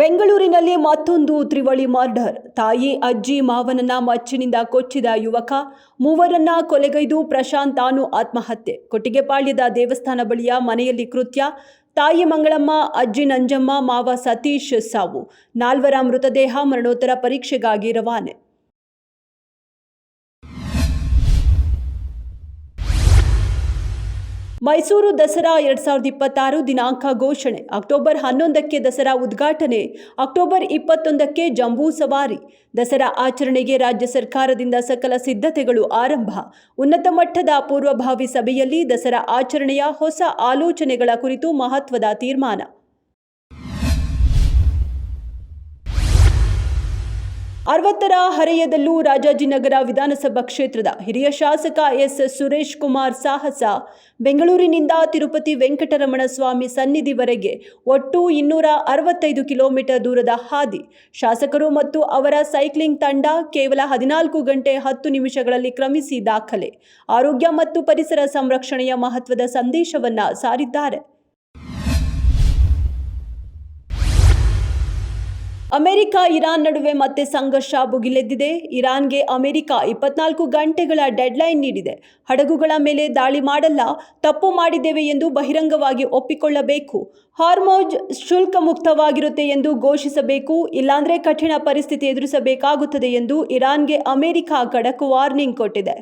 ಬೆಂಗಳೂರಿನಲ್ಲಿ ಮತ್ತೊಂದು ತ್ರಿವಳಿ ಮರ್ಡರ್. ತಾಯಿ, ಅಜ್ಜಿ, ಮಾವನನ್ನ ಮಚ್ಚಿನಿಂದ ಕೊಚ್ಚಿದ ಯುವಕ, ಮೂವರನ್ನ ಕೊಲೆಗೈದು ಪ್ರಶಾಂತ್ ತಾನು ಆತ್ಮಹತ್ಯೆ. ಕೊಟ್ಟಿಗೆಪಾಳ್ಯದ ದೇವಸ್ಥಾನ ಬಳಿಯ ಮನೆಯಲ್ಲಿ ಕೃತ್ಯ. ತಾಯಿ ಮಂಗಳಮ್ಮ, ಅಜ್ಜಿ ನಂಜಮ್ಮ, ಮಾವ ಸತೀಶ್ ಸಾವು. ನಾಲ್ವರ ಮೃತದೇಹ ಮರಣೋತ್ತರ ಪರೀಕ್ಷೆಗಾಗಿ ರವಾನೆ. ಮೈಸೂರು ದಸರಾ 2026 ದಿನಾಂಕ ಘೋಷಣೆ. ಅಕ್ಟೋಬರ್ 11ಕ್ಕೆ ದಸರಾ ಉದ್ಘಾಟನೆ. ಅಕ್ಟೋಬರ್ 21ಕ್ಕೆ ಜಂಬೂ ಸವಾರಿ. ದಸರಾ ಆಚರಣೆಗೆ ರಾಜ್ಯ ಸರ್ಕಾರದಿಂದ ಸಕಲ ಸಿದ್ಧತೆಗಳು ಆರಂಭ. ಉನ್ನತ ಮಟ್ಟದ ಪೂರ್ವಭಾವಿ ಸಭೆಯಲ್ಲಿ ದಸರಾ ಆಚರಣೆಯ ಹೊಸ ಆಲೋಚನೆಗಳ ಕುರಿತು ಮಹತ್ವದ ತೀರ್ಮಾನ. ಅರವತ್ತರ ಹರೆಯದಲ್ಲೂ ರಾಜಾಜಿನಗರ ವಿಧಾನಸಭಾ ಕ್ಷೇತ್ರದ ಹಿರಿಯ ಶಾಸಕ ಎಸ್. ಸುರೇಶ್ ಕುಮಾರ್ ಸಾಹಸ. ಬೆಂಗಳೂರಿನಿಂದ ತಿರುಪತಿ ವೆಂಕಟರಮಣ ಸ್ವಾಮಿ ಸನ್ನಿಧಿವರೆಗೆ ಒಟ್ಟು 265 ಕಿಲೋಮೀಟರ್ ದೂರದ ಹಾದಿ. ಶಾಸಕರು ಮತ್ತು ಅವರ ಸೈಕ್ಲಿಂಗ್ ತಂಡ ಕೇವಲ 14 ಗಂಟೆ 10 ನಿಮಿಷಗಳಲ್ಲಿ ಕ್ರಮಿಸಿ ದಾಖಲೆ. ಆರೋಗ್ಯ ಮತ್ತು ಪರಿಸರ ಸಂರಕ್ಷಣೆಯ ಮಹತ್ವದ ಸಂದೇಶವನ್ನ ಸಾರಿದ್ದಾರೆ. ಅಮೆರಿಕ ಇರಾನ್ ನಡುವೆ ಮತ್ತೆ ಸಂಘರ್ಷ ಭುಗಿಲೆದ್ದಿದೆ. ಇರಾನ್ಗೆ ಅಮೆರಿಕ 24 ಗಂಟೆಗಳ ಡೆಡ್ಲೈನ್ ನೀಡಿದೆ. ಹಡಗುಗಳ ಮೇಲೆ ದಾಳಿ ಮಾಡಲ್ಲ, ತಪ್ಪು ಮಾಡಿದ್ದೇವೆ ಎಂದು ಬಹಿರಂಗವಾಗಿ ಒಪ್ಪಿಕೊಳ್ಳಬೇಕು. ಹಾರ್ಮೋಜ್ ಶುಲ್ಕ ಮುಕ್ತವಾಗಿರುತ್ತೆ ಎಂದು ಘೋಷಿಸಬೇಕು, ಇಲ್ಲಾಂದ್ರೆ ಕಠಿಣ ಪರಿಸ್ಥಿತಿ ಎದುರಿಸಬೇಕಾಗುತ್ತದೆ ಎಂದು ಇರಾನ್ಗೆ ಅಮೆರಿಕ ಖಡಕ್ ವಾರ್ನಿಂಗ್ ಕೊಟ್ಟಿದೆ.